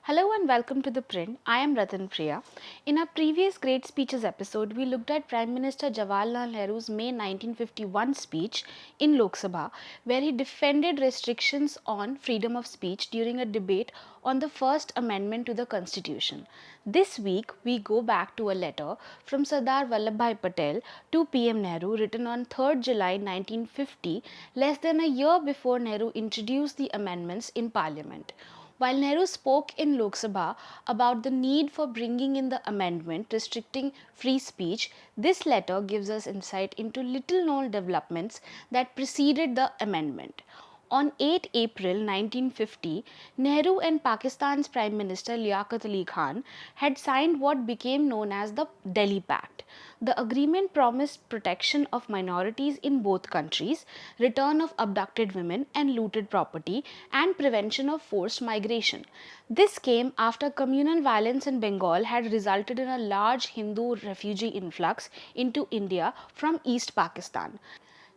Hello and welcome to The Print. I am Ratan Priya. In our previous Great Speeches episode, we looked at Prime Minister Jawaharlal Nehru's May 1951 speech in Lok Sabha, where he defended restrictions on freedom of speech during a debate on the First Amendment to the Constitution. This week, we go back to a letter from Sardar Vallabhbhai Patel to PM Nehru written on 3rd July 1950, less than a year before Nehru introduced the amendments in Parliament. While Nehru spoke in Lok Sabha about the need for bringing in the amendment restricting free speech, this letter gives us insight into little known developments that preceded the amendment. On 8 April 1950, Nehru and Pakistan's Prime Minister Liaquat Ali Khan had signed what became known as the Delhi Pact. The agreement promised protection of minorities in both countries, return of abducted women and looted property, and prevention of forced migration. This came after communal violence in Bengal had resulted in a large Hindu refugee influx into India from East Pakistan.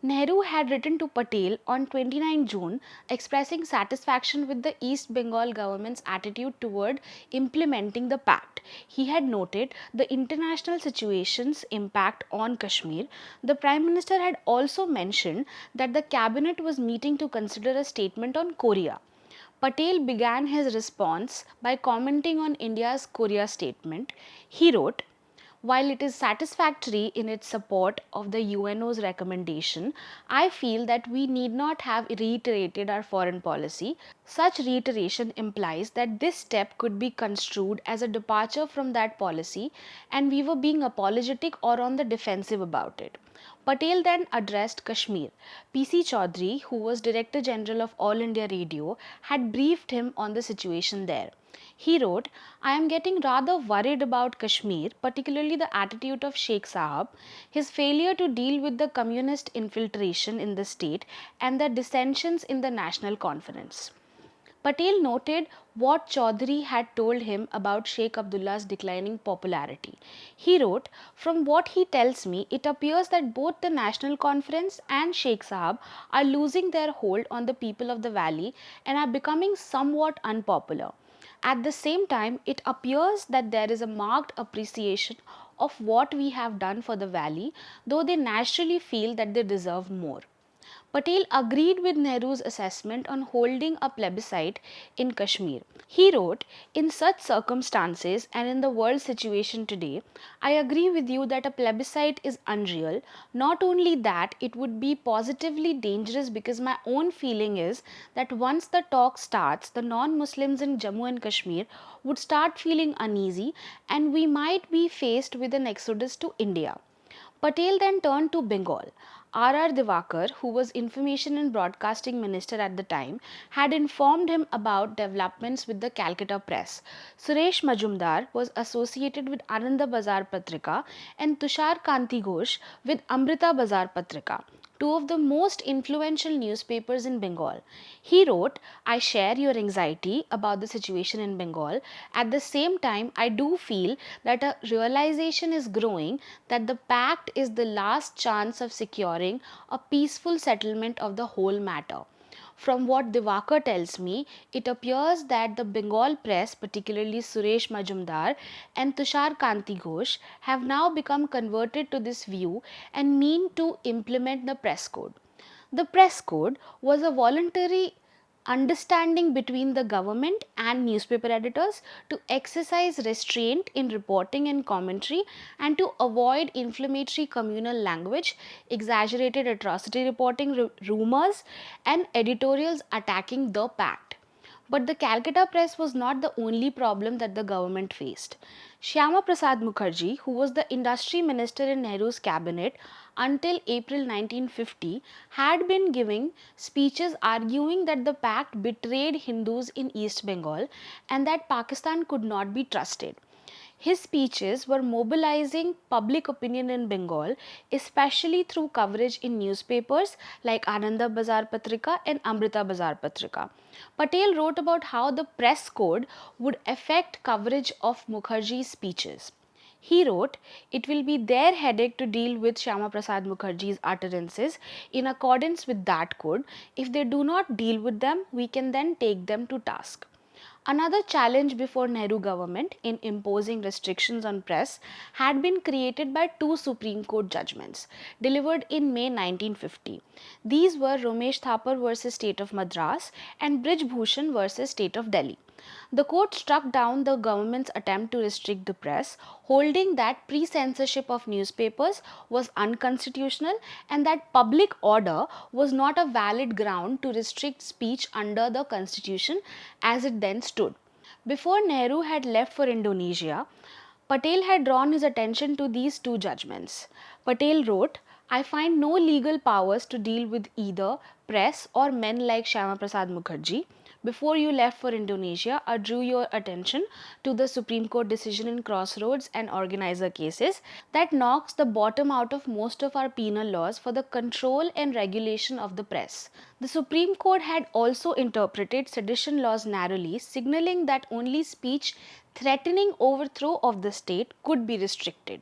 Nehru had written to Patel on 29 June expressing satisfaction with the East Bengal government's attitude toward implementing the pact. He had noted the international situation's impact on Kashmir. The Prime Minister had also mentioned that the cabinet was meeting to consider a statement on Korea. Patel began his response by commenting on India's Korea statement. He wrote, while it is satisfactory in its support of the UNO's recommendation, I feel that we need not have reiterated our foreign policy. Such reiteration implies that this step could be construed as a departure from that policy and we were being apologetic or on the defensive about it. Patel then addressed Kashmir. P.C. Chaudhary, who was Director General of All India Radio, had briefed him on the situation there. He wrote, I am getting rather worried about Kashmir, particularly the attitude of Sheikh Sahab, his failure to deal with the communist infiltration in the state, and the dissensions in the National Conference. Patel noted what Chaudhary had told him about Sheikh Abdullah's declining popularity. He wrote, from what he tells me, it appears that both the National Conference and Sheikh Sahab are losing their hold on the people of the valley and are becoming somewhat unpopular. At the same time, it appears that there is a marked appreciation of what we have done for the valley, though they naturally feel that they deserve more. Patel agreed with Nehru's assessment on holding a plebiscite in Kashmir. He wrote, in such circumstances and in the world situation today, I agree with you that a plebiscite is unreal. Not only that, it would be positively dangerous because my own feeling is that once the talk starts, the non-Muslims in Jammu and Kashmir would start feeling uneasy and we might be faced with an exodus to India. Patel then turned to Bengal. R. Divakar, who was Information and Broadcasting Minister at the time, had informed him about developments with the Calcutta press. Suresh Majumdar was associated with Ananda Bazar Patrika and Tushar Kanti Ghosh with Amrita Bazar Patrika, two of the most influential newspapers in Bengal. He wrote, I share your anxiety about the situation in Bengal. At the same time, I do feel that a realization is growing that the pact is the last chance of securing a peaceful settlement of the whole matter. From what Divakar tells me, it appears that the Bengal press, particularly Suresh Majumdar and Tushar Kanti Ghosh, have now become converted to this view and mean to implement the press code. The press code was a voluntary understanding between the government and newspaper editors to exercise restraint in reporting and commentary and to avoid inflammatory communal language, exaggerated atrocity reporting, rumors, and editorials attacking the pact. But the Calcutta press was not the only problem that the government faced. Syama Prasad Mookerjee, who was the industry minister in Nehru's cabinet until April 1950, had been giving speeches arguing that the pact betrayed Hindus in East Bengal and that Pakistan could not be trusted. His speeches were mobilizing public opinion in Bengal, especially through coverage in newspapers like Ananda Bazar Patrika and Amrita Bazar Patrika. Patel wrote about how the press code would affect coverage of Mukherjee's speeches. He wrote, it will be their headache to deal with Syama Prasad Mookerjee's utterances in accordance with that code. If they do not deal with them, we can then take them to task. Another challenge before Nehru government in imposing restrictions on press had been created by two Supreme Court judgments delivered in May 1950. These were Ramesh Thapar versus State of Madras and Brij Bhushan versus State of Delhi. The court struck down the government's attempt to restrict the press, holding that pre-censorship of newspapers was unconstitutional and that public order was not a valid ground to restrict speech under the constitution as it then stood. Before Nehru had left for Indonesia, Patel had drawn his attention to these two judgments. Patel wrote, I find no legal powers to deal with either press or men like Syama Prasad Mookerjee. Before you left for Indonesia, I drew your attention to the Supreme Court decision in Crossroads and organizer cases that knocks the bottom out of most of our penal laws for the control and regulation of the press. The Supreme Court had also interpreted sedition laws narrowly, signaling that only speech threatening overthrow of the state could be restricted.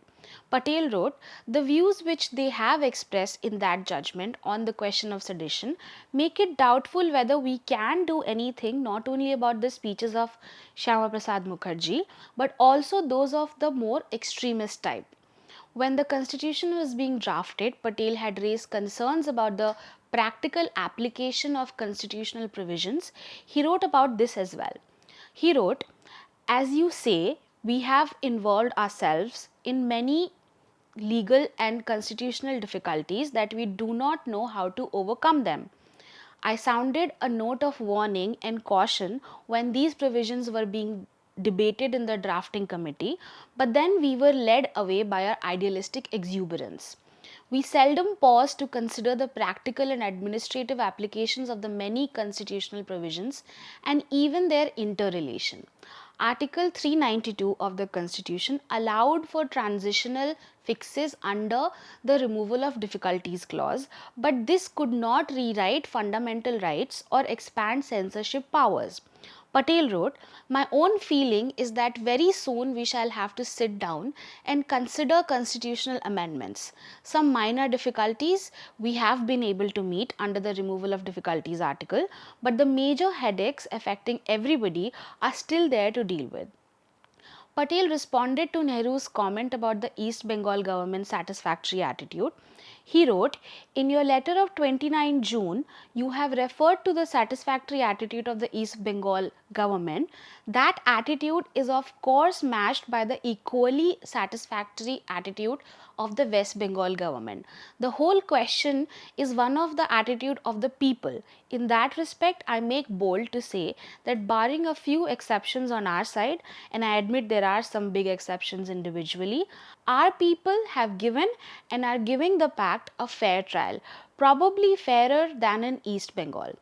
Patel wrote, the views which they have expressed in that judgment on the question of sedition make it doubtful whether we can do anything not only about the speeches of Syama Prasad Mookerjee but also those of the more extremist type. When the constitution was being drafted, Patel had raised concerns about the practical application of constitutional provisions. He wrote about this as well. He wrote, as you say, we have involved ourselves in many legal and constitutional difficulties that we do not know how to overcome them. I sounded a note of warning and caution when these provisions were being debated in the drafting committee, but then we were led away by our idealistic exuberance. We seldom pause to consider the practical and administrative applications of the many constitutional provisions and even their interrelation. Article 392 of the Constitution allowed for transitional fixes under the removal of difficulties clause, but this could not rewrite fundamental rights or expand censorship powers. Patel wrote, my own feeling is that very soon we shall have to sit down and consider constitutional amendments. Some minor difficulties we have been able to meet under the removal of difficulties article, but the major headaches affecting everybody are still there to deal with. Patel responded to Nehru's comment about the East Bengal government's satisfactory attitude. He wrote, in your letter of 29 June, you have referred to the satisfactory attitude of the East Bengal government. That attitude is of course matched by the equally satisfactory attitude of the West Bengal government. The whole question is one of the attitude of the people. In that respect, I make bold to say that barring a few exceptions on our side, and I admit there are some big exceptions individually, our people have given and are giving the pact a fair trial, probably fairer than in East Bengal.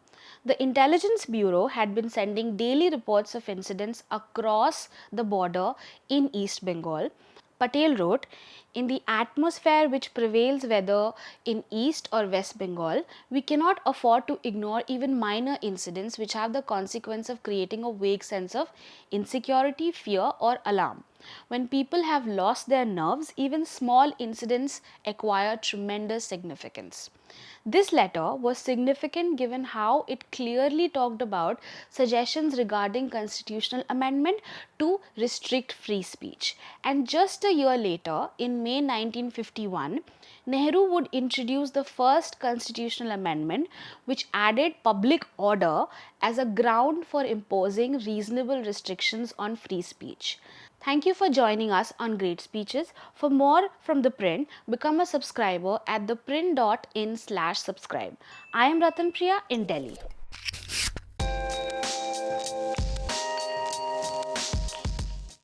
The Intelligence Bureau had been sending daily reports of incidents across the border in East Bengal. Patel wrote, in the atmosphere which prevails whether in East or West Bengal, we cannot afford to ignore even minor incidents which have the consequence of creating a vague sense of insecurity, fear or alarm. When people have lost their nerves, even small incidents acquire tremendous significance. This letter was significant given how it clearly talked about suggestions regarding constitutional amendment to restrict free speech. And just a year later, in May 1951, Nehru would introduce the first constitutional amendment which added public order as a ground for imposing reasonable restrictions on free speech. Thank you for joining us on Great Speeches. For more from The Print, become a subscriber at theprint.in/subscribe. I am Ratan Priya in Delhi.